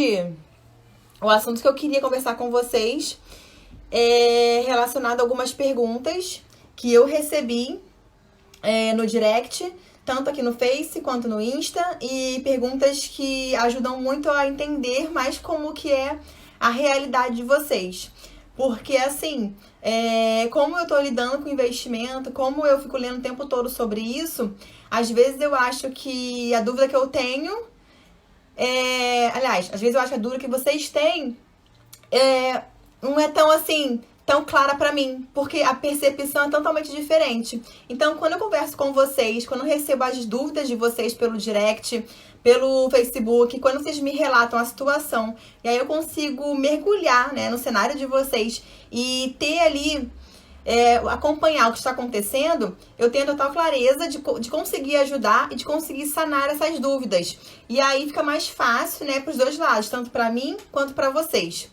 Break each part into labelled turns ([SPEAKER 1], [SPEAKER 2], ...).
[SPEAKER 1] hoje, o assunto que eu queria conversar com vocês é relacionado a algumas perguntas que eu recebi no direct, tanto aqui no Face quanto no Insta, e perguntas que ajudam muito a entender mais como que é a realidade de vocês. Porque, assim, como eu tô lidando com investimento, como eu fico lendo o tempo todo sobre isso, às vezes eu acho que a dúvida que eu tenho aliás, às vezes eu acho que a dúvida que vocês têm não é tão assim, tão clara pra mim, porque a percepção é totalmente diferente. Então, quando eu converso com vocês, quando eu recebo as dúvidas de vocês pelo direct, pelo Facebook, quando vocês me relatam a situação, e aí eu consigo mergulhar, né, no cenário de vocês e ter ali, acompanhar o que está acontecendo, eu tenho total clareza de conseguir ajudar e de conseguir sanar essas dúvidas. E aí fica mais fácil, né, para os dois lados, tanto para mim quanto para vocês.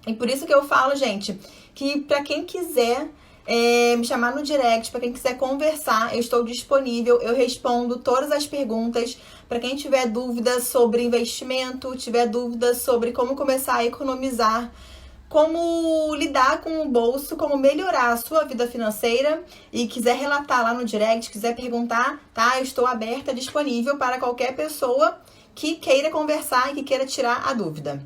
[SPEAKER 1] E por isso que eu falo, gente, que para quem quiser me chamar no direct, para quem quiser conversar, eu estou disponível, eu respondo todas as perguntas. Para quem tiver dúvidas sobre investimento, tiver dúvidas sobre como começar a economizar, como lidar com o bolso, como melhorar a sua vida financeira e quiser relatar lá no direct, quiser perguntar, tá? Eu estou aberta, disponível para qualquer pessoa que queira conversar e que queira tirar a dúvida.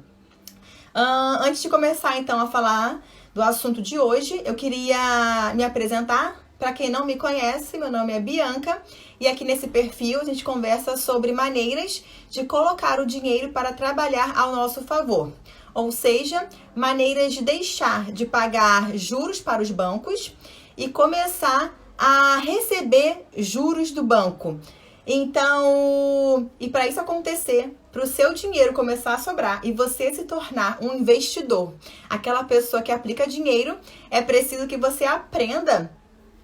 [SPEAKER 1] Antes de começar, então, a falar do assunto de hoje, eu queria me apresentar. Para quem não me conhece, meu nome é Bianca e aqui nesse perfil a gente conversa sobre maneiras de colocar o dinheiro para trabalhar ao nosso favor. Ou seja, maneiras de deixar de pagar juros para os bancos e começar a receber juros do banco. Então, e para isso acontecer, para o seu dinheiro começar a sobrar e você se tornar um investidor, aquela pessoa que aplica dinheiro, é preciso que você aprenda,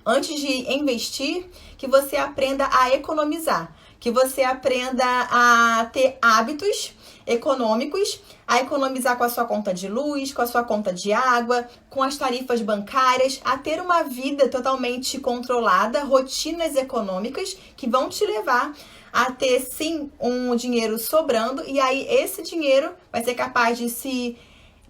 [SPEAKER 1] antes de investir, que você aprenda a economizar, que você aprenda a ter hábitos econômicos, a economizar com a sua conta de luz, com a sua conta de água, com as tarifas bancárias, a ter uma vida totalmente controlada, rotinas econômicas que vão te levar a ter sim um dinheiro sobrando, e aí esse dinheiro vai ser capaz de se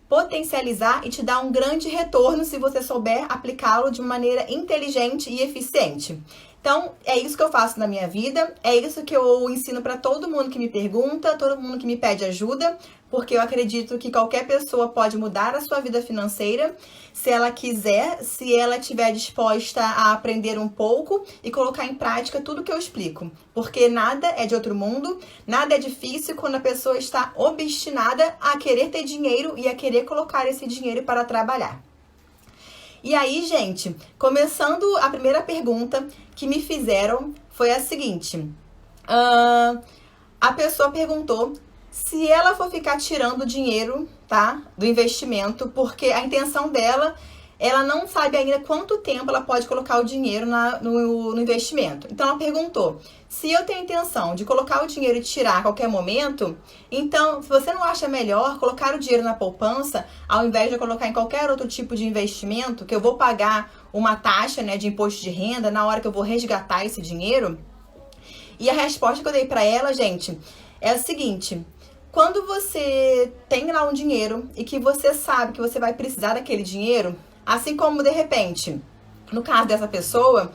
[SPEAKER 1] potencializar e te dar um grande retorno se você souber aplicá-lo de uma maneira inteligente e eficiente. Então, é isso que eu faço na minha vida, é isso que eu ensino para todo mundo que me pergunta, todo mundo que me pede ajuda, porque eu acredito que qualquer pessoa pode mudar a sua vida financeira, se ela quiser, se ela estiver disposta a aprender um pouco e colocar em prática tudo que eu explico. Porque nada é de outro mundo, nada é difícil quando a pessoa está obstinada a querer ter dinheiro e a querer colocar esse dinheiro para trabalhar. E aí, gente, começando a primeira pergunta que me fizeram foi a seguinte. A pessoa perguntou se ela for ficar tirando dinheiro, tá, do investimento, porque a intenção dela, ela não sabe ainda quanto tempo ela pode colocar o dinheiro no investimento. Então, ela perguntou, se eu tenho a intenção de colocar o dinheiro e tirar a qualquer momento, então, se você não acha melhor colocar o dinheiro na poupança, ao invés de colocar em qualquer outro tipo de investimento, que eu vou pagar uma taxa, né, de imposto de renda na hora que eu vou resgatar esse dinheiro? E a resposta que eu dei pra ela, gente, é a seguinte: quando você tem lá um dinheiro e que você sabe que você vai precisar daquele dinheiro, assim como de repente, no caso dessa pessoa,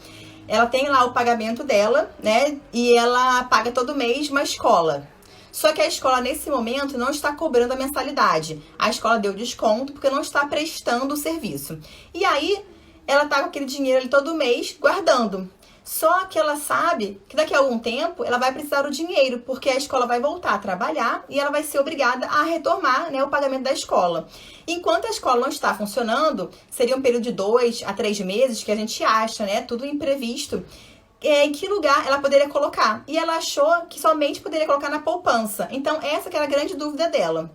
[SPEAKER 1] ela tem lá o pagamento dela, né? E ela paga todo mês uma escola. Só que a escola, nesse momento, não está cobrando a mensalidade. A escola deu desconto porque não está prestando o serviço. E aí, ela tá com aquele dinheiro ali todo mês guardando. Só que ela sabe que daqui a algum tempo ela vai precisar do dinheiro, porque a escola vai voltar a trabalhar e ela vai ser obrigada a retomar, né, o pagamento da escola. Enquanto a escola não está funcionando, seria um período de 2 a 3 meses, que a gente acha, né, tudo imprevisto, em que lugar ela poderia colocar. E ela achou que somente poderia colocar na poupança. Então, essa que era a grande dúvida dela.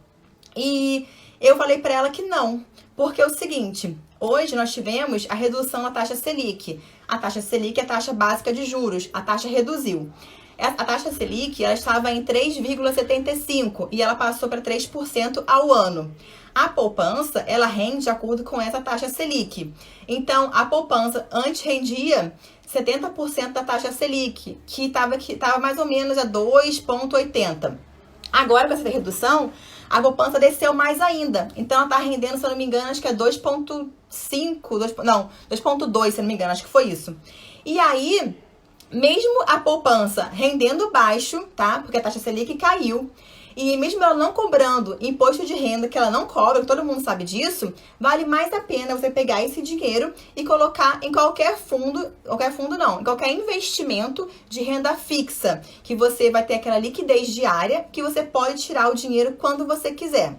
[SPEAKER 1] E eu falei para ela que não, porque é o seguinte: hoje nós tivemos a redução da taxa Selic. A taxa Selic é a taxa básica de juros, a taxa reduziu. A taxa Selic, ela estava em 3,75% e ela passou para 3% ao ano. A poupança, ela rende de acordo com essa taxa Selic. Então, a poupança antes rendia 70% da taxa Selic, que estava mais ou menos a 2,80%. Agora, com essa redução, a poupança desceu mais ainda. Então ela tá rendendo, se eu não me engano, acho que é 2,2, se eu não me engano, acho que foi isso. E aí, mesmo a poupança rendendo baixo, tá? Porque a taxa Selic caiu. E mesmo ela não cobrando imposto de renda, que ela não cobra, todo mundo sabe disso, vale mais a pena você pegar esse dinheiro e colocar em qualquer fundo não, em qualquer investimento de renda fixa, que você vai ter aquela liquidez diária, que você pode tirar o dinheiro quando você quiser.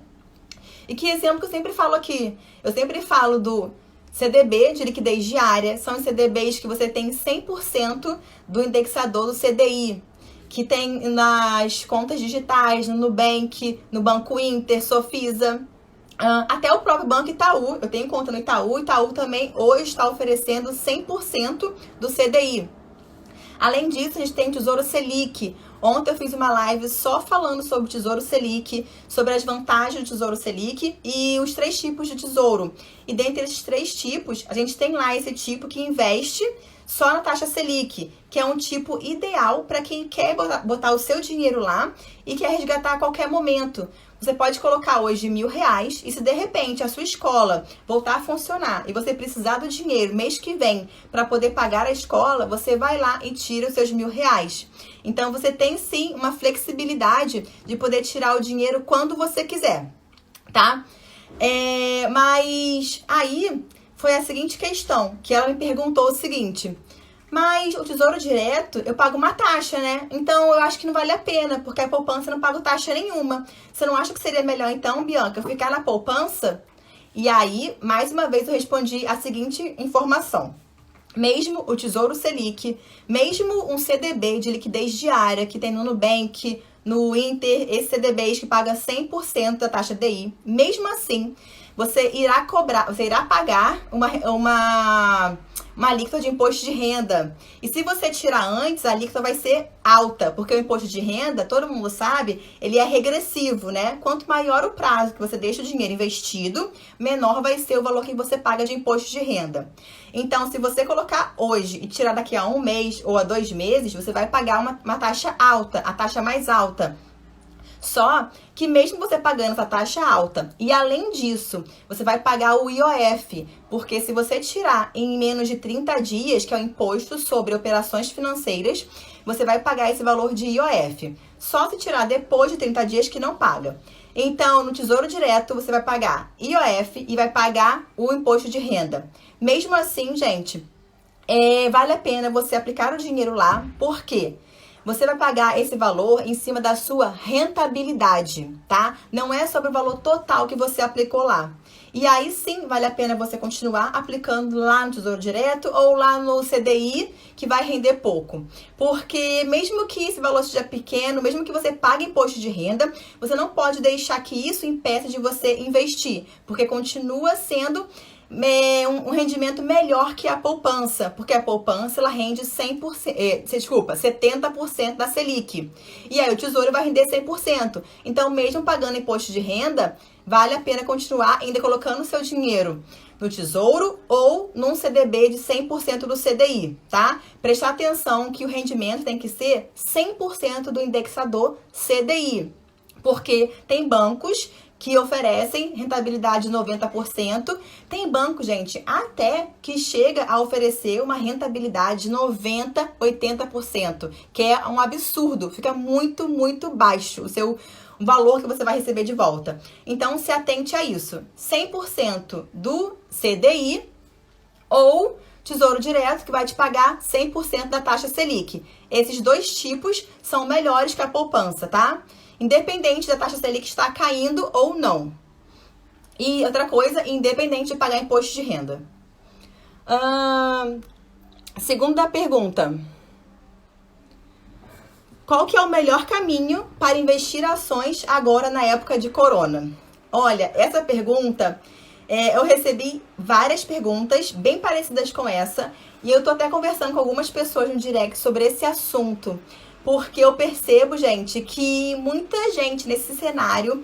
[SPEAKER 1] E que exemplo que eu sempre falo aqui? Eu sempre falo do CDB de liquidez diária, são os CDBs que você tem 100% do indexador do CDI, que tem nas contas digitais, no Nubank, no Banco Inter, Sofisa, até o próprio Banco Itaú. Eu tenho conta no Itaú. Itaú também hoje está oferecendo 100% do CDI. Além disso, a gente tem o Tesouro Selic. Ontem eu fiz uma live só falando sobre o Tesouro Selic, sobre as vantagens do Tesouro Selic e os 3 tipos de tesouro. E dentre esses 3 tipos, a gente tem lá esse tipo que investe só na taxa Selic, que é um tipo ideal para quem quer botar o seu dinheiro lá e quer resgatar a qualquer momento. Você pode colocar hoje R$1.000 e se de repente a sua escola voltar a funcionar e você precisar do dinheiro mês que vem para poder pagar a escola, você vai lá e tira os seus R$1.000. Então você tem sim uma flexibilidade de poder tirar o dinheiro quando você quiser, tá? Mas aí foi a seguinte questão, que ela me perguntou o seguinte: mas o Tesouro Direto, eu pago uma taxa, né? Então, eu acho que não vale a pena, porque a poupança eu não pago taxa nenhuma. Você não acha que seria melhor, então, Bianca, eu ficar na poupança? E aí, mais uma vez, eu respondi a seguinte informação. Mesmo o Tesouro Selic, mesmo um CDB de liquidez diária, que tem no Nubank, no Inter, esses CDBs que paga 100% da taxa DI, mesmo assim, você irá pagar uma alíquota de imposto de renda. E se você tirar antes, a alíquota vai ser alta, porque o imposto de renda, todo mundo sabe, ele é regressivo, né? Quanto maior o prazo que você deixa o dinheiro investido, menor vai ser o valor que você paga de imposto de renda. Então, se você colocar hoje e tirar daqui a 1 mês ou a 2 meses, você vai pagar uma taxa alta, a taxa mais alta. Só que mesmo você pagando essa taxa alta, e além disso, você vai pagar o IOF, porque se você tirar em menos de 30 dias, que é o imposto sobre operações financeiras, você vai pagar esse valor de IOF. Só se tirar depois de 30 dias que não paga. Então, no Tesouro Direto, você vai pagar IOF e vai pagar o imposto de renda. Mesmo assim, gente, vale a pena você aplicar o dinheiro lá, por quê? Você vai pagar esse valor em cima da sua rentabilidade, tá? Não é sobre o valor total que você aplicou lá. E aí sim, vale a pena você continuar aplicando lá no Tesouro Direto ou lá no CDI, que vai render pouco. Porque mesmo que esse valor seja pequeno, mesmo que você pague imposto de renda, você não pode deixar que isso impeça de você investir, porque continua sendo um rendimento melhor que a poupança, porque a poupança ela rende 70% da Selic. E aí o Tesouro vai render 100%. Então, mesmo pagando imposto de renda, vale a pena continuar ainda colocando o seu dinheiro no Tesouro ou num CDB de 100% do CDI, tá? Prestar atenção que o rendimento tem que ser 100% do indexador CDI, porque tem bancos que oferecem rentabilidade de 90%. Tem banco, gente, até que chega a oferecer uma rentabilidade de 90%, 80%, que é um absurdo. Fica muito, muito baixo o valor que você vai receber de volta. Então, se atente a isso. 100% do CDI ou Tesouro Direto, que vai te pagar 100% da taxa Selic. Esses 2 tipos são melhores que a poupança, tá? Independente da taxa Selic estar caindo ou não. E outra coisa, independente de pagar imposto de renda. Segunda pergunta. Qual que é o melhor caminho para investir ações agora na época de corona? Olha, essa pergunta, eu recebi várias perguntas bem parecidas com essa. E eu tô até conversando com algumas pessoas no direct sobre esse assunto. Porque eu percebo, gente, que muita gente nesse cenário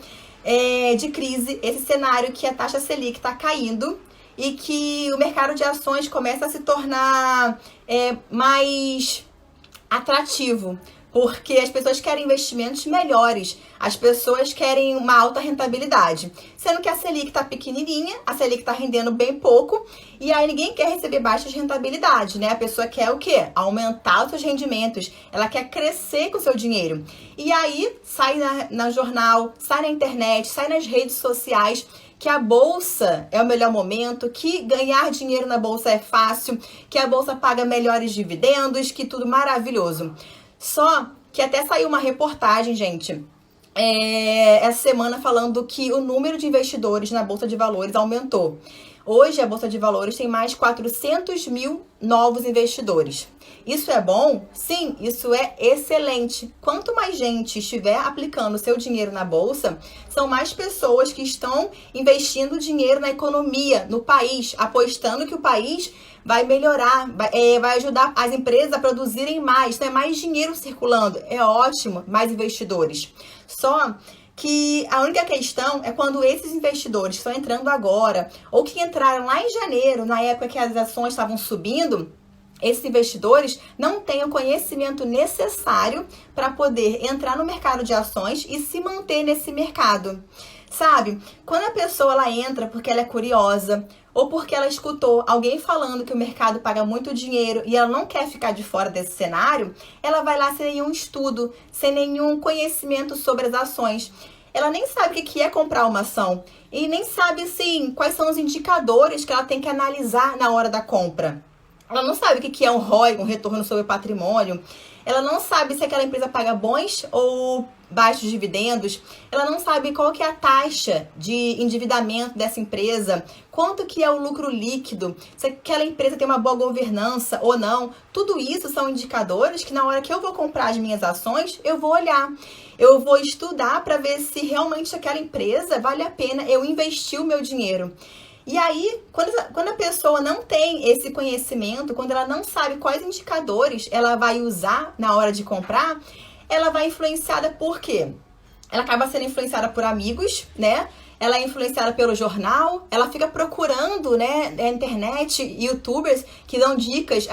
[SPEAKER 1] de crise, esse cenário que a taxa Selic está caindo e que o mercado de ações começa a se tornar mais atrativo. Porque as pessoas querem investimentos melhores, as pessoas querem uma alta rentabilidade. Sendo que a Selic está pequenininha, a Selic está rendendo bem pouco, e aí ninguém quer receber baixas rentabilidades, né? A pessoa quer o quê? Aumentar os seus rendimentos, ela quer crescer com o seu dinheiro. E aí sai na jornal, sai na internet, sai nas redes sociais, que a bolsa é o melhor momento, que ganhar dinheiro na bolsa é fácil, que a bolsa paga melhores dividendos, que tudo maravilhoso. Só que até saiu uma reportagem, gente, essa semana falando que o número de investidores na Bolsa de Valores aumentou. Hoje a Bolsa de Valores tem mais 400 mil novos investidores. Isso é bom? Sim, isso é excelente. Quanto mais gente estiver aplicando seu dinheiro na Bolsa, são mais pessoas que estão investindo dinheiro na economia, no país, apostando que o país vai melhorar, vai ajudar as empresas a produzirem mais, então é mais dinheiro circulando. É ótimo, mais investidores. Só que a única questão é quando esses investidores que estão entrando agora, ou que entraram lá em janeiro, na época que as ações estavam subindo, esses investidores não têm o conhecimento necessário para poder entrar no mercado de ações e se manter nesse mercado. Sabe, quando a pessoa ela entra porque ela é curiosa, ou porque ela escutou alguém falando que o mercado paga muito dinheiro e ela não quer ficar de fora desse cenário, ela vai lá sem nenhum estudo, sem nenhum conhecimento sobre as ações. Ela nem sabe o que é comprar uma ação e nem sabe, assim, quais são os indicadores que ela tem que analisar na hora da compra. Ela não sabe o que é um ROI, um retorno sobre o patrimônio. Ela não sabe se aquela empresa paga bons ou baixos dividendos. Ela não sabe qual que é a taxa de endividamento dessa empresa, quanto que é o lucro líquido, se aquela empresa tem uma boa governança ou não. Tudo isso são indicadores que na hora que eu vou comprar as minhas ações, eu vou olhar. Eu vou estudar para ver se realmente aquela empresa vale a pena eu investir o meu dinheiro. E aí, quando a pessoa não tem esse conhecimento, quando ela não sabe quais indicadores ela vai usar na hora de comprar, ela vai influenciada por quê? Ela acaba sendo influenciada por amigos, né? Ela é influenciada pelo jornal, ela fica procurando, né, na internet, youtubers que dão dicas,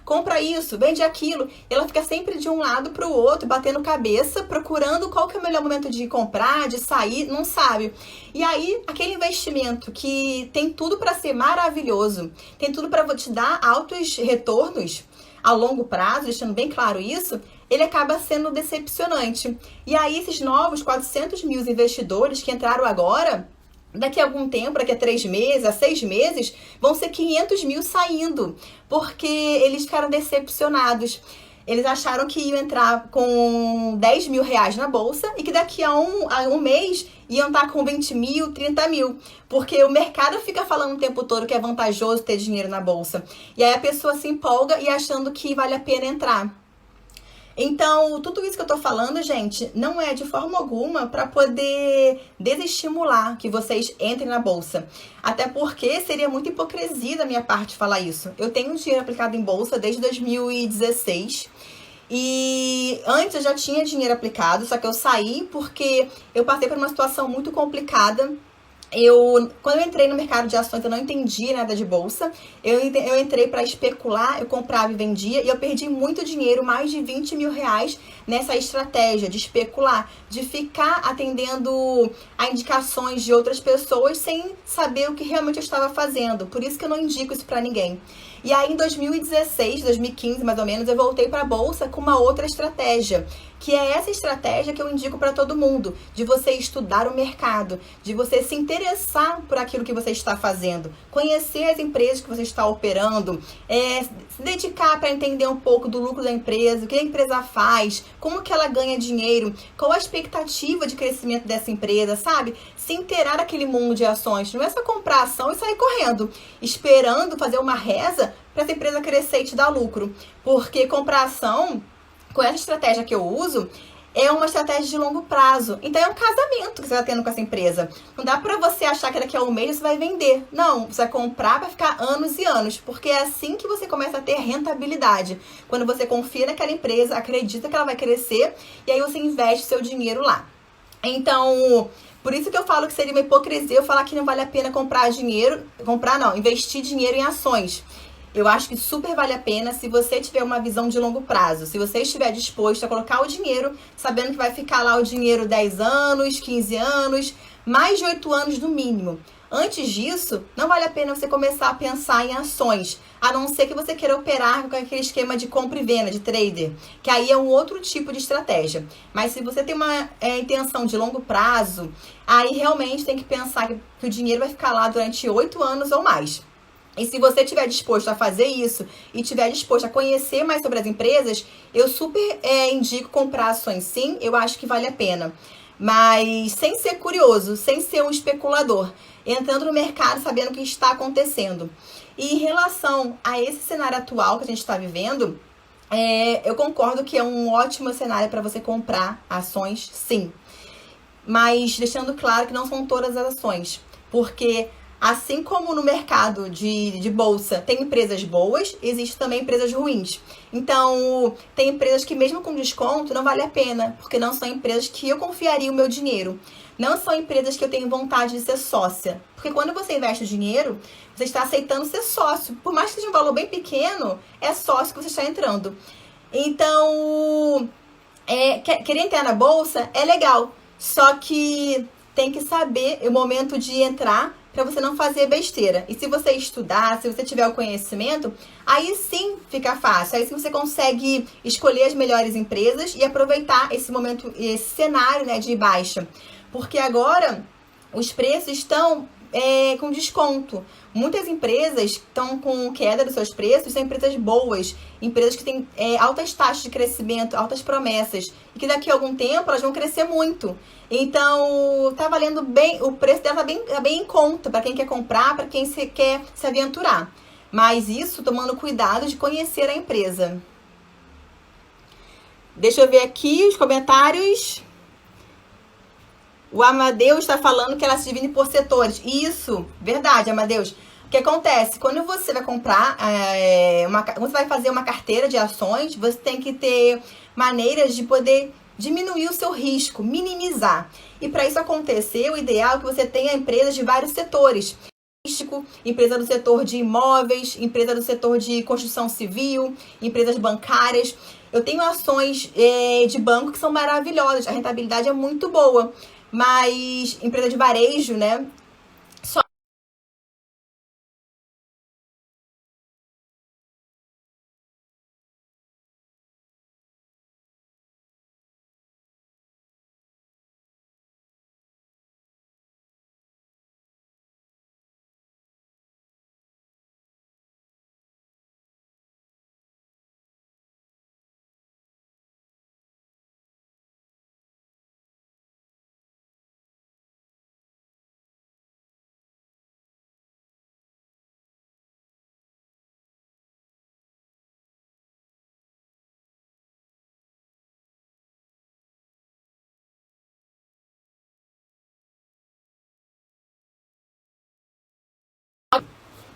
[SPEAKER 1] compra isso, vende aquilo. Ela fica sempre de um lado para o outro, batendo cabeça, procurando qual que é o melhor momento de comprar, de sair, não sabe. E aí, aquele investimento que tem tudo para ser maravilhoso, tem tudo para te dar altos retornos a longo prazo, deixando bem claro isso, ele acaba sendo decepcionante. E aí, esses novos 400 mil investidores que entraram agora, daqui a algum tempo, daqui a 3 meses, a 6 meses, vão ser 500 mil saindo, porque eles ficaram decepcionados. Eles acharam que iam entrar com 10 mil reais na bolsa e que daqui a um mês iam estar com 20 mil, 30 mil. Porque o mercado fica falando o tempo todo que é vantajoso ter dinheiro na bolsa. E aí a pessoa se empolga e achando que vale a pena entrar. Então, tudo isso que eu tô falando, gente, não é de forma alguma para poder desestimular que vocês entrem na bolsa. Até porque seria muita hipocrisia da minha parte falar isso. Eu tenho dinheiro aplicado em bolsa desde 2016. E antes eu já tinha dinheiro aplicado, só que eu saí porque eu passei por uma situação muito complicada. Quando eu entrei no mercado de ações, eu não entendia nada de bolsa. Eu entrei para especular, eu comprava e vendia, e eu perdi muito dinheiro, mais de 20 mil reais, nessa estratégia de especular, de ficar atendendo a indicações de outras pessoas sem saber o que realmente eu estava fazendo. Por isso que eu não indico isso para ninguém. E aí, em 2016, 2015, mais ou menos, eu voltei para a bolsa com uma outra estratégia, que é essa estratégia que eu indico para todo mundo, de você estudar o mercado, de você se interessar por aquilo que você está fazendo, conhecer as empresas que você está operando, se dedicar para entender um pouco do lucro da empresa, o que a empresa faz, como que ela ganha dinheiro, qual a expectativa de crescimento dessa empresa, sabe? Se inteirar aquele mundo de ações. Não é só comprar ação e sair correndo, esperando fazer uma reza para essa empresa crescer e te dar lucro. Porque comprar ação, com essa estratégia que eu uso, é uma estratégia de longo prazo. Então é um casamento que você está tendo com essa empresa. Não dá para você achar que daqui a um mês você vai vender. Não, você vai comprar para ficar anos e anos. Porque é assim que você começa a ter rentabilidade. Quando você confia naquela empresa, acredita que ela vai crescer, e aí você investe seu dinheiro lá. Então, por isso que eu falo que seria uma hipocrisia eu falar que não vale a pena investir dinheiro em ações. Eu acho que super vale a pena se você tiver uma visão de longo prazo. Se você estiver disposto a colocar o dinheiro, sabendo que vai ficar lá o dinheiro 10 anos, 15 anos, mais de 8 anos no mínimo. Antes disso, não vale a pena você começar a pensar em ações, a não ser que você queira operar com aquele esquema de compra e venda, de trader, que aí é um outro tipo de estratégia. Mas se você tem uma intenção de longo prazo, aí realmente tem que pensar que o dinheiro vai ficar lá durante 8 anos ou mais. E se você estiver disposto a fazer isso e estiver disposto a conhecer mais sobre as empresas, eu super indico comprar ações sim, eu acho que vale a pena. Mas sem ser curioso, sem ser um especulador, entrando no mercado sabendo o que está acontecendo. E em relação a esse cenário atual que a gente está vivendo, eu concordo que é um ótimo cenário para você comprar ações, sim. Mas deixando claro que não são todas as ações, porque assim como no mercado de bolsa tem empresas boas, existem também empresas ruins. Então, tem empresas que mesmo com desconto não vale a pena, porque não são empresas que eu confiaria o meu dinheiro. Não são empresas que eu tenho vontade de ser sócia. Porque quando você investe o dinheiro, você está aceitando ser sócio. Por mais que seja um valor bem pequeno, é sócio que você está entrando. Então, querer entrar na bolsa é legal. Só que tem que saber o momento de entrar para você não fazer besteira. E se você estudar, se você tiver o conhecimento, aí sim fica fácil. Aí sim você consegue escolher as melhores empresas e aproveitar esse momento, esse cenário, né, de baixa. Porque agora os preços estão com desconto. Muitas empresas estão com queda dos seus preços, são empresas boas, empresas que têm altas taxas de crescimento, altas promessas, e que daqui a algum tempo elas vão crescer muito. Então, tá valendo bem, o preço dela tá bem em conta para quem quer comprar, para quem quer se aventurar. Mas isso tomando cuidado de conhecer a empresa. Deixa eu ver aqui os comentários. O Amadeus está falando que ela se divide por setores. Isso, verdade, Amadeus. O que acontece? Quando você vai comprar, quando você vai fazer uma carteira de ações, você tem que ter maneiras de poder diminuir o seu risco, minimizar. E para isso acontecer, o ideal é que você tenha empresas de vários setores. Empresa do setor de imóveis, empresa do setor de construção civil, empresas bancárias. Eu tenho ações de banco que são maravilhosas, a rentabilidade é muito boa. Mas empresa de varejo, né? Só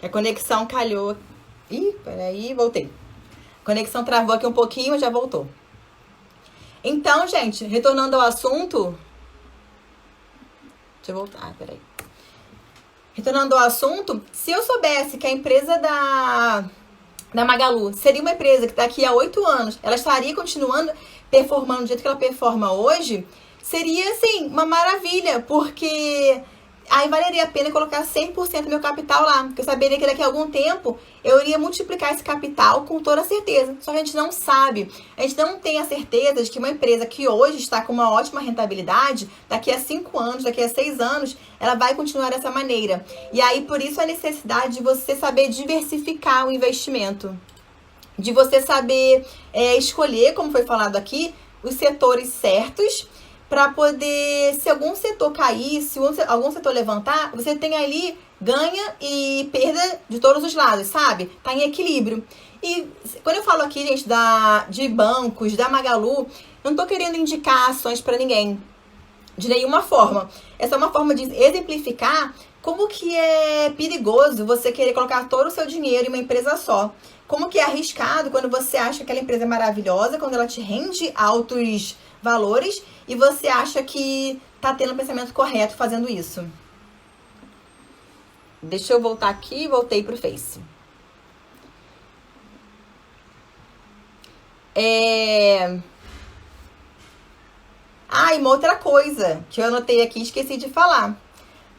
[SPEAKER 1] a conexão calhou. Ih, peraí, voltei. A conexão travou aqui um pouquinho, mas já voltou. Então, gente, retornando ao assunto. Deixa eu voltar, peraí. Retornando ao assunto, se eu soubesse que a empresa da Magalu seria uma empresa que daqui a 8 anos ela estaria continuando performando do jeito que ela performa hoje, seria, assim, uma maravilha, porque aí valeria a pena colocar 100% do meu capital lá, porque eu saberia que daqui a algum tempo eu iria multiplicar esse capital com toda certeza. Só que a gente não sabe, a gente não tem a certeza de que uma empresa que hoje está com uma ótima rentabilidade, daqui a 5 anos, daqui a 6 anos, ela vai continuar dessa maneira. E aí, por isso, a necessidade de você saber diversificar o investimento, de você saber escolher, como foi falado aqui, os setores certos, para poder, se algum setor cair, se algum setor levantar, você tem ali ganha e perda de todos os lados, sabe? Tá em equilíbrio. E quando eu falo aqui, gente, de bancos, da Magalu, eu não tô querendo indicar ações para ninguém, de nenhuma forma. Essa é uma forma de exemplificar como que é perigoso você querer colocar todo o seu dinheiro em uma empresa só. Como que é arriscado quando você acha que aquela empresa é maravilhosa, quando ela te rende altos valores e você acha que tá tendo o pensamento correto fazendo isso. Deixa eu voltar aqui, voltei pro Face. E uma outra coisa que eu anotei aqui e esqueci de falar.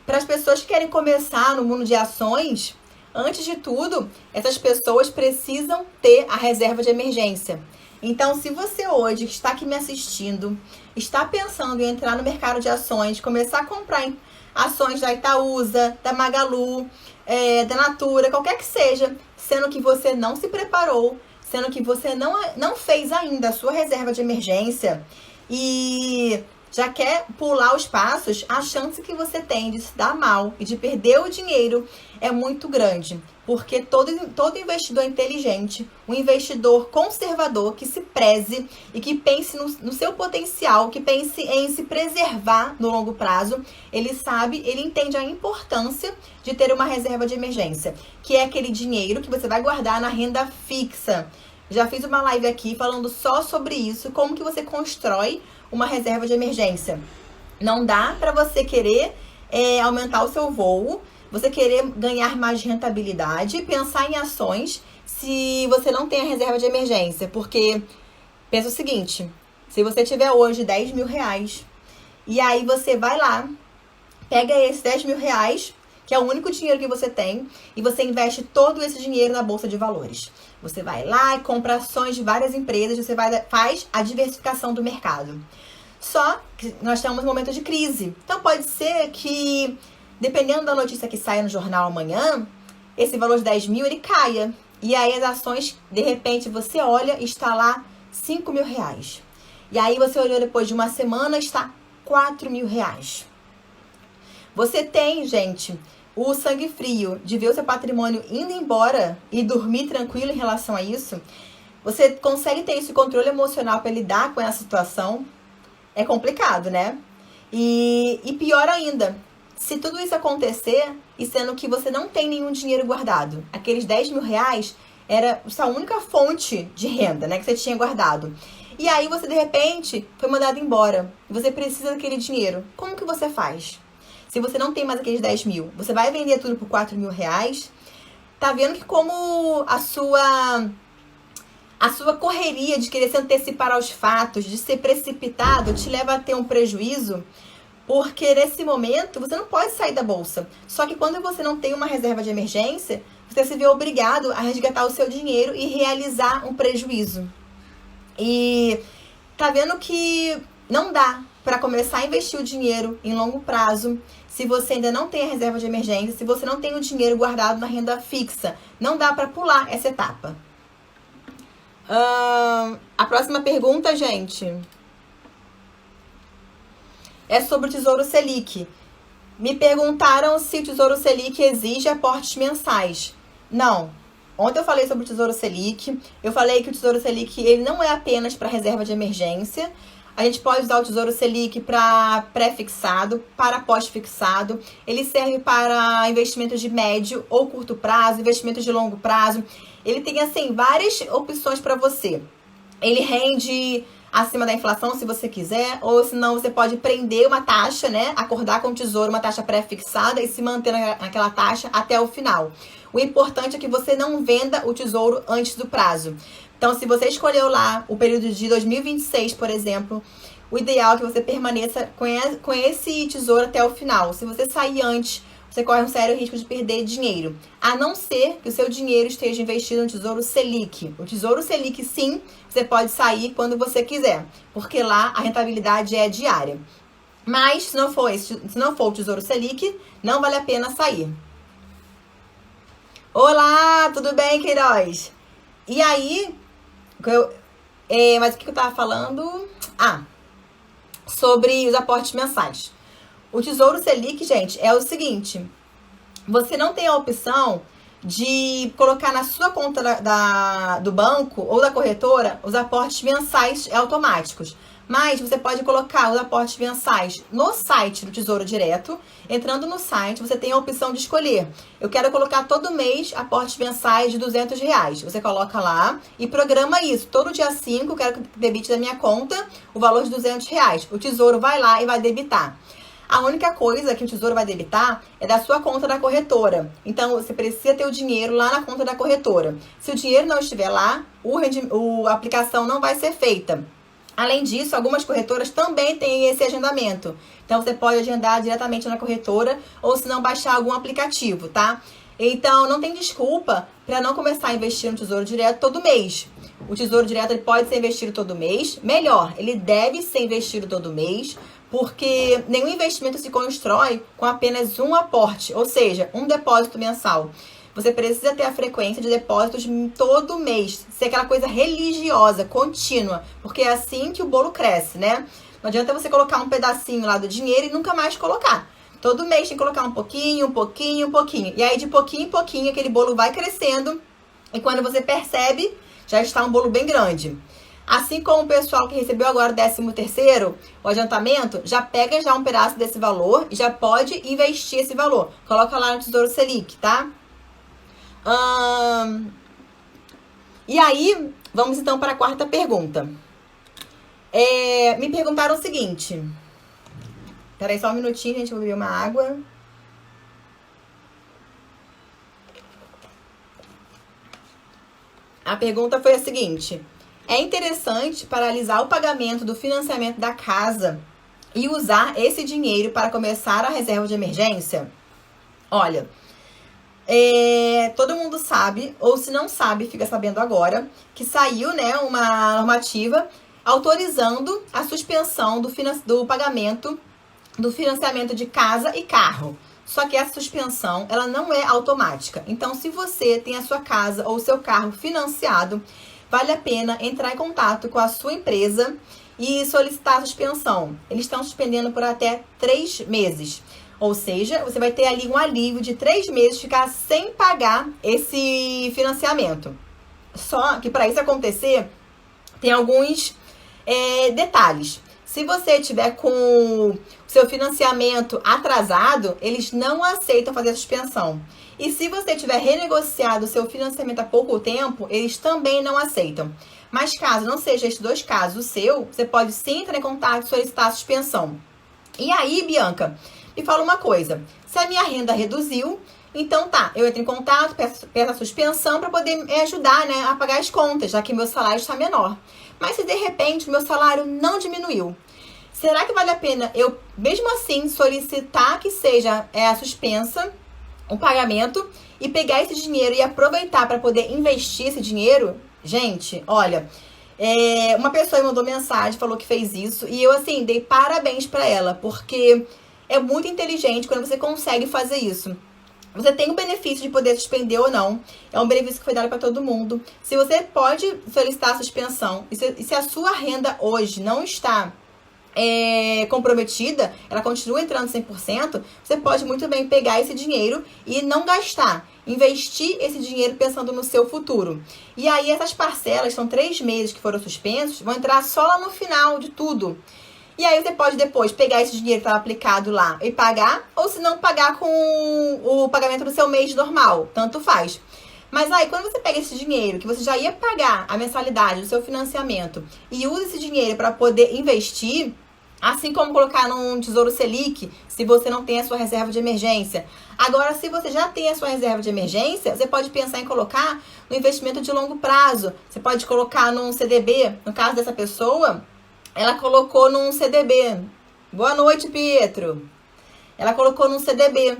[SPEAKER 1] Para as pessoas que querem começar no mundo de ações, antes de tudo, essas pessoas precisam ter a reserva de emergência. Então, se você hoje está aqui me assistindo, está pensando em entrar no mercado de ações, começar a comprar ações da Itaúsa, da Magalu, da Natura, qualquer que seja, sendo que você não se preparou, sendo que você não fez ainda a sua reserva de emergência e já quer pular os passos, a chance que você tem de se dar mal e de perder o dinheiro é muito grande. Porque todo investidor inteligente, um investidor conservador, que se preze e que pense no seu potencial, que pense em se preservar no longo prazo, ele entende a importância de ter uma reserva de emergência, que é aquele dinheiro que você vai guardar na renda fixa. Já fiz uma live aqui falando só sobre isso, como que você constrói uma reserva de emergência. Não dá para você querer aumentar o seu voo, você querer ganhar mais rentabilidade, pensar em ações se você não tem a reserva de emergência. Porque pensa o seguinte, se você tiver hoje 10 mil reais e aí você vai lá, pega esses 10 mil reais, que é o único dinheiro que você tem, e você investe todo esse dinheiro na Bolsa de Valores. Você vai lá e compra ações de várias empresas, você faz a diversificação do mercado. Só que nós estamos em um momento de crise. Então pode ser que, dependendo da notícia que saia no jornal amanhã, esse valor de 10 mil ele caia. E aí as ações, de repente, você olha e está lá 5 mil reais. E aí você olhou depois de uma semana, está 4 mil reais. Você tem, gente, o sangue frio de ver o seu patrimônio indo embora e dormir tranquilo em relação a isso. Você consegue ter esse controle emocional para lidar com essa situação. É complicado, né? E pior ainda, se tudo isso acontecer e sendo que você não tem nenhum dinheiro guardado, aqueles 10 mil reais era a sua única fonte de renda, né, que você tinha guardado. E aí você, de repente, foi mandado embora. E você precisa daquele dinheiro. Como que você faz? Se você não tem mais aqueles 10 mil, você vai vender tudo por 4 mil reais? Tá vendo que como a sua correria de querer se antecipar aos fatos, de ser precipitado, te leva a ter um prejuízo? Porque nesse momento você não pode sair da bolsa. Só que quando você não tem uma reserva de emergência, você se vê obrigado a resgatar o seu dinheiro e realizar um prejuízo. E tá vendo que não dá para começar a investir o dinheiro em longo prazo se você ainda não tem a reserva de emergência, se você não tem o dinheiro guardado na renda fixa. Não dá para pular essa etapa. A próxima pergunta, gente, é sobre o Tesouro Selic. Me perguntaram se o Tesouro Selic exige aportes mensais. Não. Ontem eu falei sobre o Tesouro Selic. Eu falei que o Tesouro Selic ele não é apenas para reserva de emergência. A gente pode usar o Tesouro Selic para pré-fixado, para pós-fixado. Ele serve para investimentos de médio ou curto prazo, investimentos de longo prazo. Ele tem, assim, várias opções para você. Ele rende acima da inflação, se você quiser, ou senão você pode prender uma taxa, né? Acordar com o Tesouro uma taxa pré-fixada e se manter naquela taxa até o final. O importante é que você não venda o Tesouro antes do prazo. Então, se você escolheu lá o período de 2026, por exemplo, o ideal é que você permaneça com esse Tesouro até o final. Se você sair antes, você corre um sério risco de perder dinheiro. A não ser que o seu dinheiro esteja investido no Tesouro Selic. O Tesouro Selic, sim, você pode sair quando você quiser, porque lá a rentabilidade é diária. Mas, se não for o Tesouro Selic, não vale a pena sair. Olá, tudo bem, Queiroz? E aí, mas o que eu tava falando? Sobre os aportes mensais. O Tesouro Selic, gente, é o seguinte. Você não tem a opção de colocar na sua conta do banco ou da corretora os aportes mensais automáticos. Mas você pode colocar os aportes mensais no site do Tesouro Direto. Entrando no site, você tem a opção de escolher. Eu quero colocar todo mês aportes mensais de R$200. Você coloca lá e programa isso. Todo dia 5, eu quero que debite da minha conta o valor de R$200. O Tesouro vai lá e vai debitar. A única coisa que o Tesouro vai debitar é da sua conta da corretora. Então, você precisa ter o dinheiro lá na conta da corretora. Se o dinheiro não estiver lá, a aplicação não vai ser feita. Além disso, algumas corretoras também têm esse agendamento. Então, você pode agendar diretamente na corretora ou se não baixar algum aplicativo, tá? Então, não tem desculpa para não começar a investir no Tesouro Direto todo mês. O Tesouro Direto ele pode ser investido todo mês. Melhor, ele deve ser investido todo mês, porque nenhum investimento se constrói com apenas um aporte, ou seja, um depósito mensal. Você precisa ter a frequência de depósitos todo mês, ser aquela coisa religiosa, contínua, porque é assim que o bolo cresce, né? Não adianta você colocar um pedacinho lá do dinheiro e nunca mais colocar. Todo mês tem que colocar um pouquinho, um pouquinho, um pouquinho. E aí, de pouquinho em pouquinho, aquele bolo vai crescendo. E quando você percebe, já está um bolo bem grande. Assim como o pessoal que recebeu agora o 13º, o adiantamento, já pega já um pedaço desse valor e já pode investir esse valor. Coloca lá no Tesouro Selic, tá? E aí, vamos então para a quarta pergunta. Me perguntaram o seguinte. Peraí só um minutinho, gente, eu vou beber uma água. A pergunta foi a seguinte: é interessante paralisar o pagamento do financiamento da casa e usar esse dinheiro para começar a reserva de emergência? Olha, todo mundo sabe, ou se não sabe, fica sabendo agora, que saiu, né, uma normativa autorizando a suspensão do pagamento do financiamento de casa e carro. Só que essa suspensão, ela não é automática. Então, se você tem a sua casa ou o seu carro financiado, vale a pena entrar em contato com a sua empresa e solicitar a suspensão. Eles estão suspendendo por até 3 meses. Ou seja, você vai ter ali um alívio de 3 meses ficar sem pagar esse financiamento. Só que para isso acontecer, tem alguns detalhes. Se você tiver com o seu financiamento atrasado, eles não aceitam fazer a suspensão. E se você tiver renegociado o seu financiamento há pouco tempo, eles também não aceitam. Mas caso não seja estes 2 casos o seu, você pode sim entrar em contato e solicitar a suspensão. E aí, Bianca, me fala uma coisa. Se a minha renda reduziu, então tá, eu entro em contato, peço a suspensão para poder me ajudar, né, a pagar as contas, já que meu salário está menor. Mas se de repente o meu salário não diminuiu, será que vale a pena eu, mesmo assim, solicitar que seja a suspensa, o pagamento, e pegar esse dinheiro e aproveitar para poder investir esse dinheiro? Gente, olha, uma pessoa me mandou mensagem, falou que fez isso, e eu, assim, dei parabéns para ela, porque é muito inteligente quando você consegue fazer isso. Você tem o benefício de poder suspender ou não. É um benefício que foi dado para todo mundo. Se você pode solicitar a suspensão, e se a sua renda hoje não está comprometida, ela continua entrando 100%, você pode muito bem pegar esse dinheiro e não gastar. Investir esse dinheiro pensando no seu futuro. E aí essas parcelas, são 3 meses que foram suspensos, vão entrar só lá no final de tudo. E aí você pode depois pegar esse dinheiro que estava aplicado lá e pagar, ou se não pagar com o pagamento do seu mês normal, tanto faz. Mas aí quando você pega esse dinheiro, que você já ia pagar a mensalidade do seu financiamento, e usa esse dinheiro para poder investir, assim como colocar num Tesouro Selic, se você não tem a sua reserva de emergência. Agora, se você já tem a sua reserva de emergência, você pode pensar em colocar no investimento de longo prazo. Você pode colocar num CDB, no caso dessa pessoa, ela colocou num CDB. Boa noite, Pietro. Ela colocou num CDB.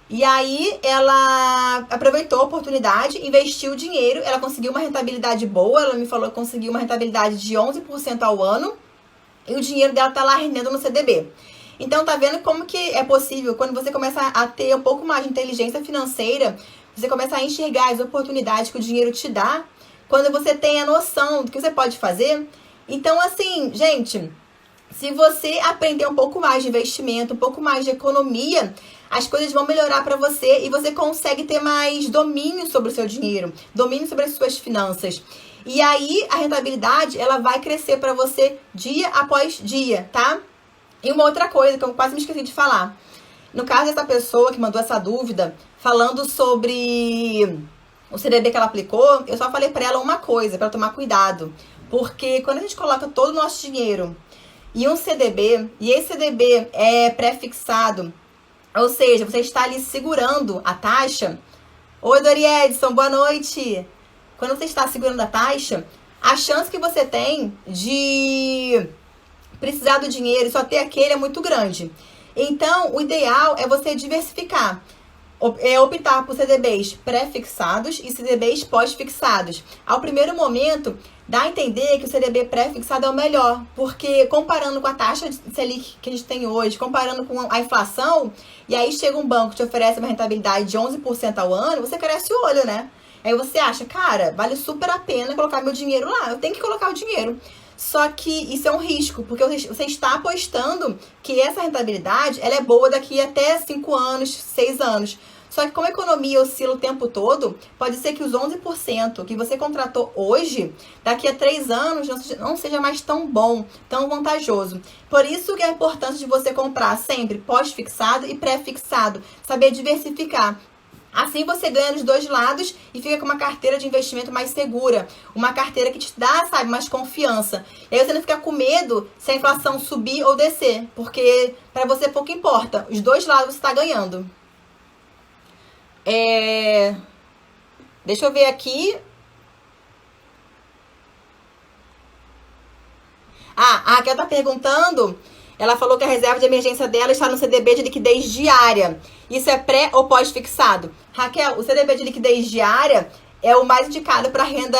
[SPEAKER 1] E aí, ela aproveitou a oportunidade, investiu o dinheiro, ela conseguiu uma rentabilidade boa. Ela me falou que conseguiu uma rentabilidade de 11% ao ano. E o dinheiro dela tá lá rendendo no CDB. Então, tá vendo como que é possível, quando você começa a ter um pouco mais de inteligência financeira, você começa a enxergar as oportunidades que o dinheiro te dá, quando você tem a noção do que você pode fazer. Então, assim, gente, se você aprender um pouco mais de investimento, um pouco mais de economia, as coisas vão melhorar para você e você consegue ter mais domínio sobre o seu dinheiro, domínio sobre as suas finanças. E aí, a rentabilidade, ela vai crescer para você dia após dia, tá? E uma outra coisa que eu quase me esqueci de falar. No caso dessa pessoa que mandou essa dúvida, falando sobre o CDB que ela aplicou, eu só falei para ela uma coisa, para tomar cuidado. Porque quando a gente coloca todo o nosso dinheiro e um CDB, e esse CDB é pré-fixado, ou seja, você está ali segurando a taxa. Oi, Dori Edson, boa noite. Quando você está segurando a taxa, a chance que você tem de precisar do dinheiro e só ter aquele é muito grande. Então, o ideal é você diversificar. Optar por CDBs pré-fixados e CDBs pós-fixados. Ao primeiro momento, dá a entender que o CDB pré-fixado é o melhor, porque comparando com a taxa de Selic que a gente tem hoje, comparando com a inflação, e aí chega um banco que te oferece uma rentabilidade de 11% ao ano, você cresce o olho, né? Aí você acha, cara, vale super a pena colocar meu dinheiro lá, eu tenho que colocar o dinheiro. Só que isso é um risco, porque você está apostando que essa rentabilidade ela é boa daqui até 5 anos, 6 anos. Só que como a economia oscila o tempo todo, pode ser que os 11% que você contratou hoje, daqui a 3 anos, não seja mais tão bom, tão vantajoso. Por isso que é importante de você comprar sempre pós-fixado e pré-fixado, saber diversificar. Assim você ganha nos dois lados e fica com uma carteira de investimento mais segura. Uma carteira que te dá, sabe, mais confiança. E aí você não fica com medo se a inflação subir ou descer. Porque para você pouco importa. Os dois lados você está ganhando. Deixa eu ver aqui. A Raquel tá perguntando. Ela falou que a reserva de emergência dela está no CDB de liquidez diária. Isso é pré ou pós-fixado? Raquel, o CDB de liquidez diária é o mais indicado para renda,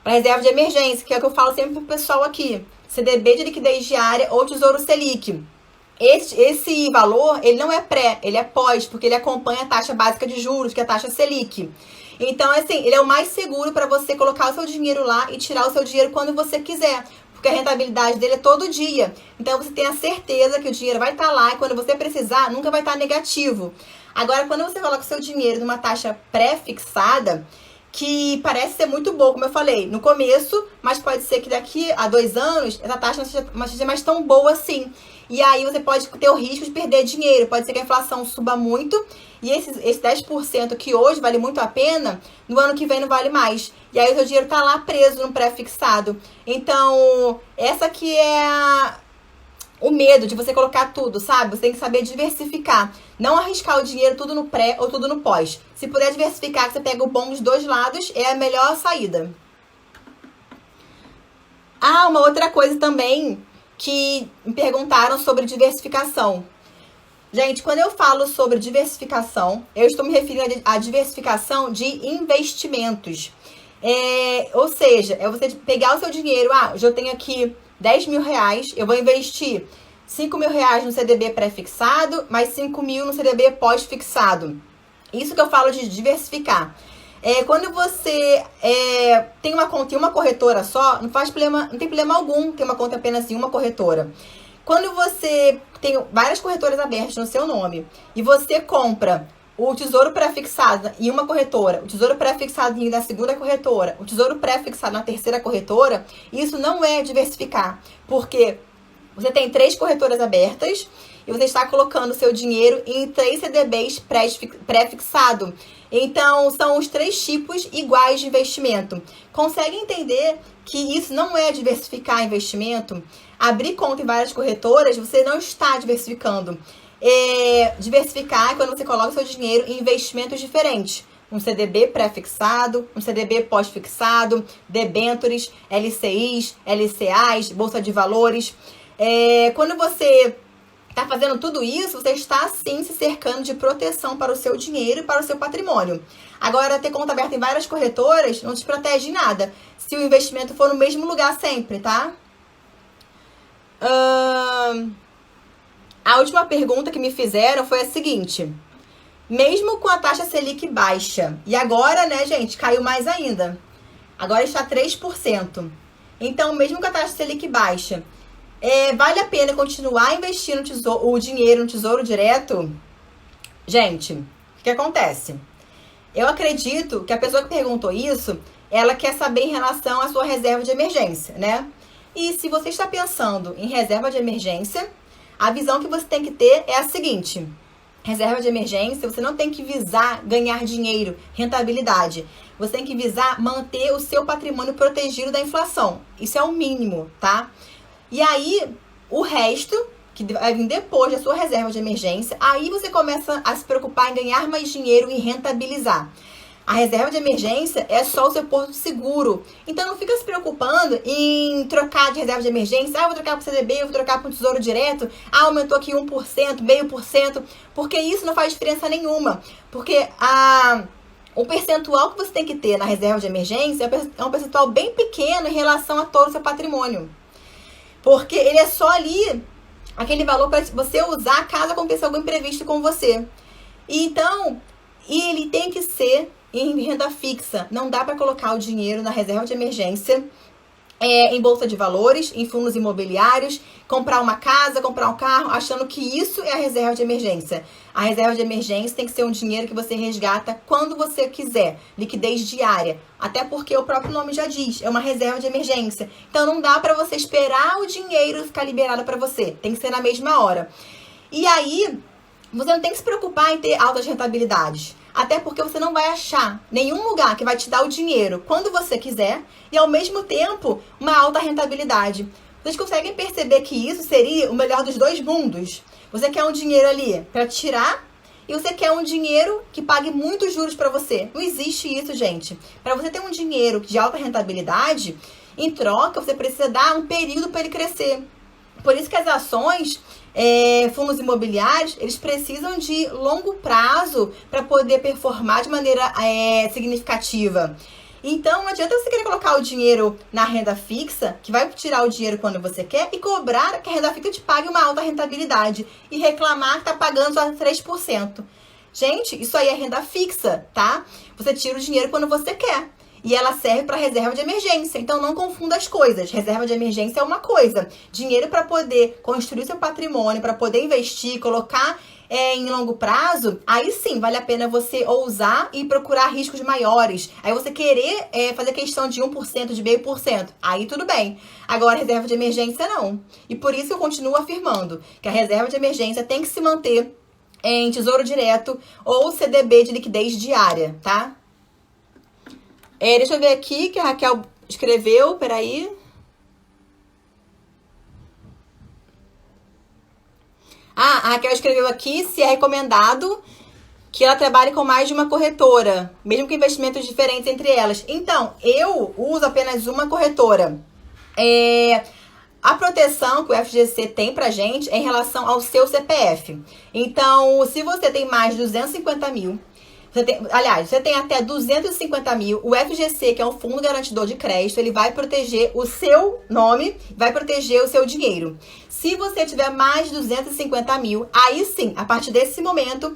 [SPEAKER 1] para reserva de emergência, que é o que eu falo sempre pro pessoal aqui. CDB de liquidez diária ou Tesouro Selic. Esse valor, ele não é pré, ele é pós, porque ele acompanha a taxa básica de juros, que é a taxa Selic. Então, assim, ele é o mais seguro para você colocar o seu dinheiro lá e tirar o seu dinheiro quando você quiser. Porque a rentabilidade dele é todo dia. Então, você tem a certeza que o dinheiro vai estar lá e quando você precisar, nunca vai estar negativo. Agora, quando você coloca o seu dinheiro numa taxa pré-fixada, que parece ser muito boa, como eu falei, no começo, mas pode ser que daqui a 2 anos, essa taxa não seja mais tão boa assim. E aí você pode ter o risco de perder dinheiro. Pode ser que a inflação suba muito e esse 10% que hoje vale muito a pena, no ano que vem não vale mais. E aí o seu dinheiro tá lá preso no pré-fixado. Então, essa aqui é o medo de você colocar tudo, sabe? Você tem que saber diversificar. Não arriscar o dinheiro tudo no pré ou tudo no pós. Se puder diversificar, que você pega o bom dos dois lados, é a melhor saída. Uma outra coisa também que me perguntaram sobre diversificação. Gente, quando eu falo sobre diversificação, eu estou me referindo à diversificação de investimentos. Ou seja, é você pegar o seu dinheiro, hoje eu tenho aqui 10 mil reais, eu vou investir 5 mil reais no CDB pré-fixado, mais 5 mil no CDB pós-fixado. Isso que eu falo de diversificar. Quando você tem uma conta em uma corretora só, não tem problema algum ter uma conta apenas em uma corretora. Quando você tem várias corretoras abertas no seu nome e você compra o tesouro pré-fixado em uma corretora, o tesouro pré-fixado na segunda corretora, o tesouro pré-fixado na terceira corretora, isso não é diversificar, porque você tem 3 corretoras abertas e você está colocando seu dinheiro em 3 CDBs pré-fixado. Então, são os 3 tipos iguais de investimento. Consegue entender que isso não é diversificar investimento? Abrir conta em várias corretoras, você não está diversificando. Diversificar é quando você coloca seu dinheiro em investimentos diferentes. Um CDB pré-fixado, um CDB pós-fixado, debêntures, LCIs, LCAs, Bolsa de Valores. Quando você está fazendo tudo isso, você está sim se cercando de proteção para o seu dinheiro e para o seu patrimônio. Agora, ter conta aberta em várias corretoras não te protege em nada, se o investimento for no mesmo lugar sempre, tá? A última pergunta que me fizeram foi a seguinte: mesmo com a taxa Selic baixa, e agora, né, gente, caiu mais ainda. Agora está 3%. Então, mesmo com a taxa Selic baixa, vale a pena continuar investindo o dinheiro no Tesouro Direto? Gente, o que acontece? Eu acredito que a pessoa que perguntou isso, ela quer saber em relação à sua reserva de emergência, né? E se você está pensando em reserva de emergência, a visão que você tem que ter é a seguinte: reserva de emergência, você não tem que visar ganhar dinheiro, rentabilidade. Você tem que visar manter o seu patrimônio protegido da inflação. Isso é o mínimo, tá? E aí, o resto, que vai vir depois da sua reserva de emergência, aí você começa a se preocupar em ganhar mais dinheiro e rentabilizar. A reserva de emergência é só o seu porto seguro. Então não fica se preocupando em trocar de reserva de emergência. Vou trocar para o CDB, vou trocar para o Tesouro Direto. Aumentou aqui 1%, meio por cento. Porque isso não faz diferença nenhuma. Porque o percentual que você tem que ter na reserva de emergência é um percentual bem pequeno em relação a todo o seu patrimônio. Porque ele é só ali aquele valor para você usar caso aconteça algum imprevisto com você. Então, ele tem que ser em renda fixa. Não dá para colocar o dinheiro na reserva de emergência, em bolsa de valores, em fundos imobiliários, comprar uma casa, comprar um carro, achando que isso é a reserva de emergência. A reserva de emergência tem que ser um dinheiro que você resgata quando você quiser, liquidez diária. Até porque o próprio nome já diz, é uma reserva de emergência. Então não dá para você esperar o dinheiro ficar liberado para você, tem que ser na mesma hora. E aí, você não tem que se preocupar em ter altas rentabilidades. Até porque você não vai achar nenhum lugar que vai te dar o dinheiro quando você quiser e, ao mesmo tempo, uma alta rentabilidade. Vocês conseguem perceber que isso seria o melhor dos dois mundos? Você quer um dinheiro ali para tirar e você quer um dinheiro que pague muitos juros para você. Não existe isso, gente. Para você ter um dinheiro de alta rentabilidade, em troca, você precisa dar um período para ele crescer. Por isso que as ações, fundos imobiliários, eles precisam de longo prazo para poder performar de maneira significativa. Então, não adianta você querer colocar o dinheiro na renda fixa, que vai tirar o dinheiro quando você quer, e cobrar que a renda fixa te pague uma alta rentabilidade e reclamar que está pagando só 3%. Gente, isso aí é renda fixa, tá? Você tira o dinheiro quando você quer. E ela serve para reserva de emergência. Então, não confunda as coisas. Reserva de emergência é uma coisa. Dinheiro para poder construir seu patrimônio, para poder investir, colocar em longo prazo, aí sim, vale a pena você ousar e procurar riscos maiores. Aí você querer fazer questão de 1%, de 0,5%. Aí tudo bem. Agora, reserva de emergência, não. E por isso eu continuo afirmando que a reserva de emergência tem que se manter em Tesouro Direto ou CDB de liquidez diária, tá? Deixa eu ver aqui que a Raquel escreveu, peraí. A Raquel escreveu aqui se é recomendado que ela trabalhe com mais de uma corretora, mesmo com investimentos diferentes entre elas. Então, eu uso apenas uma corretora. A proteção que o FGC tem pra gente é em relação ao seu CPF. Então, se você tem mais de 250 mil, você tem até 250 mil, o FGC, que é um fundo garantidor de crédito, ele vai proteger o seu nome, vai proteger o seu dinheiro. Se você tiver mais de 250 mil, aí sim, a partir desse momento,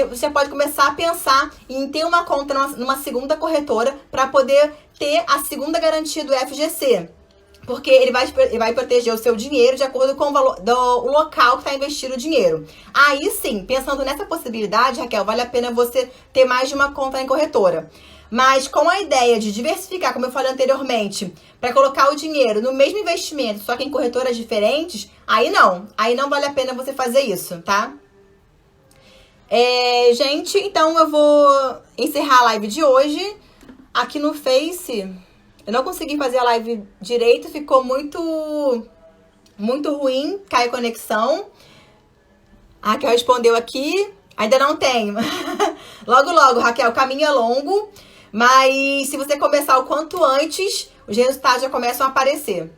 [SPEAKER 1] você pode começar a pensar em ter uma conta numa segunda corretora para poder ter a segunda garantia do FGC. Porque ele vai proteger o seu dinheiro de acordo com o valor do local que está investido o dinheiro. Aí sim, pensando nessa possibilidade, Raquel, vale a pena você ter mais de uma conta em corretora. Mas com a ideia de diversificar, como eu falei anteriormente, para colocar o dinheiro no mesmo investimento, só que em corretoras diferentes, aí não vale a pena você fazer isso, tá? Gente, então eu vou encerrar a live de hoje. Aqui no Face, eu não consegui fazer a live direito, ficou muito ruim, caiu a conexão. A Raquel respondeu aqui, ainda não tenho. Logo, Raquel, o caminho é longo, mas se você começar o quanto antes, os resultados já começam a aparecer.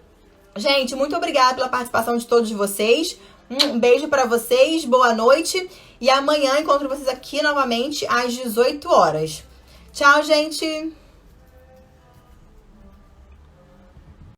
[SPEAKER 1] Gente, muito obrigada pela participação de todos vocês. Um beijo para vocês, boa noite. E amanhã encontro vocês aqui novamente às 18 horas. Tchau, gente!